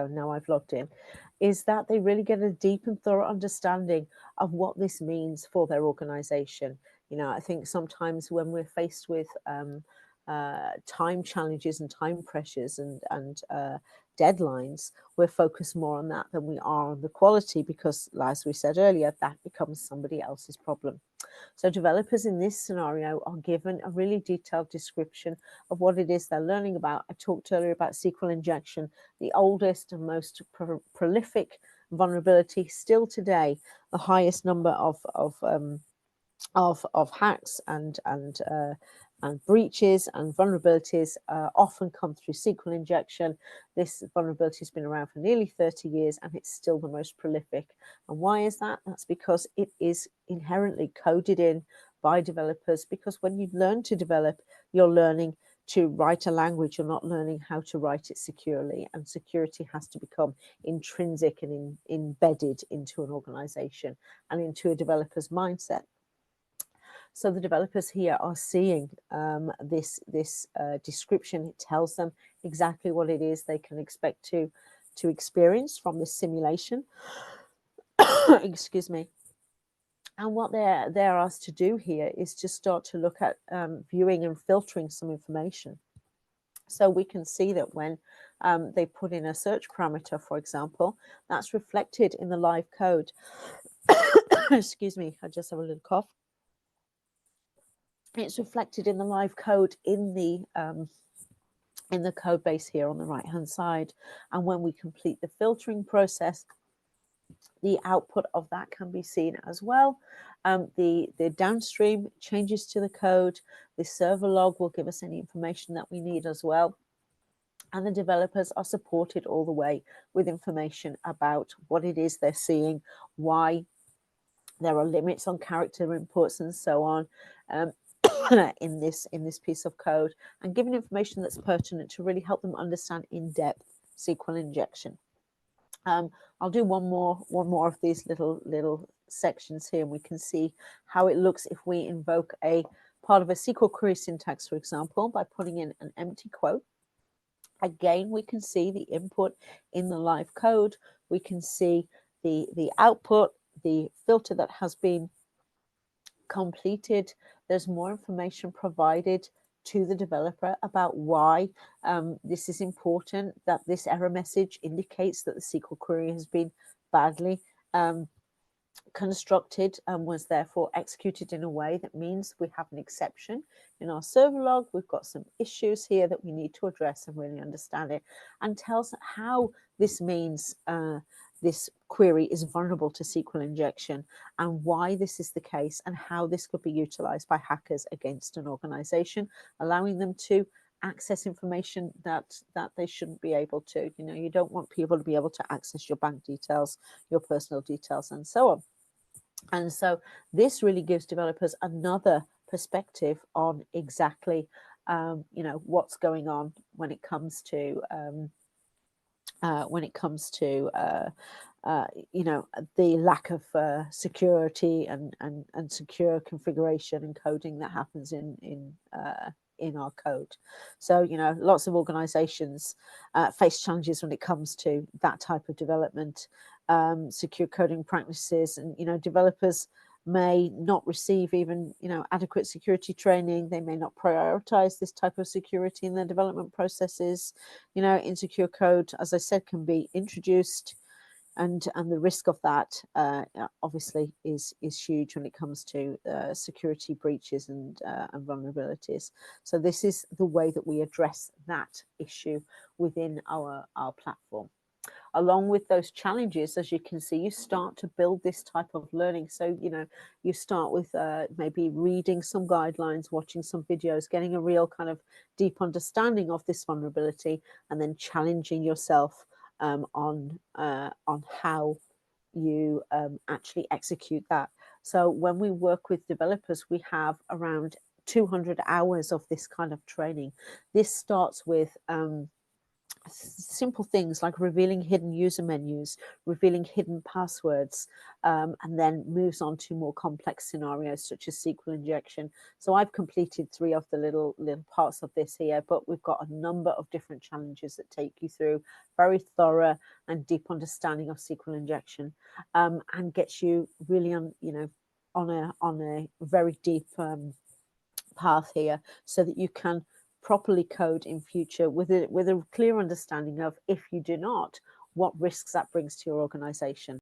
now I've logged in, is that they really get a deep and thorough understanding of what this means for their organization. I think sometimes when we're faced with time challenges and time pressures and deadlines, we're focused more on that than we are on the quality, because, as we said earlier, that becomes somebody else's problem. So developers in this scenario are given a really detailed description of what it is they're learning about. I talked earlier about SQL injection, the oldest and most prolific vulnerability still today. The highest number of hacks and breaches and vulnerabilities often come through SQL injection. This vulnerability has been around for nearly 30 years and it's still the most prolific. And why is that? That's because it is inherently coded in by developers, because when you learn to develop, you're learning to write a language, you're not learning how to write it securely, and security has to become intrinsic and embedded into an organization and into a developer's mindset. So the developers here are seeing this description. It tells them exactly what it is they can expect to experience from this simulation. Excuse me. And what they're asked to do here is to start to look at viewing and filtering some information. So we can see that when they put in a search parameter, for example, that's reflected in the live code. Excuse me, I just have a little cough. It's reflected in the live code in the code base here on the right hand side. And when we complete the filtering process, the output of that can be seen as well. The downstream changes to the code. The server log will give us any information that we need as well. And the developers are supported all the way with information about what it is they're seeing, why there are limits on character inputs and so on. In this piece of code, and giving information that's pertinent to really help them understand in depth SQL injection. I'll do one more of these little sections here, and we can see how it looks if we invoke a part of a SQL query syntax, for example, by putting in an empty quote. Again, we can see the input in the live code. We can see the output, the filter that has been completed. There's more information provided to the developer about why this is important, that this error message indicates that the SQL query has been badly constructed and was therefore executed in a way that means we have an exception in our server log. We've got some issues here that we need to address and really understand it, and tells how this means this query is vulnerable to SQL injection, and why this is the case, and how this could be utilized by hackers against an organization, allowing them to access information that they shouldn't be able to. You don't want people to be able to access your bank details, your personal details, and so on. And so this really gives developers another perspective on exactly what's going on when it comes to the lack of security and secure configuration and coding that happens in our code. So lots of organizations face challenges when it comes to that type of development, secure coding practices, and developers may not receive even adequate security training. They may not prioritize this type of security in their development processes. Insecure code, as I said, can be introduced, and the risk of that obviously is huge when it comes to security breaches and vulnerabilities. So this is the way that we address that issue within our platform. Along with those challenges, as you can see, you start to build this type of learning. So, you start with maybe reading some guidelines, watching some videos, getting a real kind of deep understanding of this vulnerability, and then challenging yourself on how you actually execute that. So when we work with developers, we have around 200 hours of this kind of training. This starts with simple things like revealing hidden user menus, revealing hidden passwords, and then moves on to more complex scenarios such as SQL injection. So I've completed 3 of the little parts of this here, but we've got a number of different challenges that take you through very thorough and deep understanding of SQL injection, and gets you really on, on a very deep path here, so that you can properly code in future with a clear understanding of, if you do not, what risks that brings to your organization.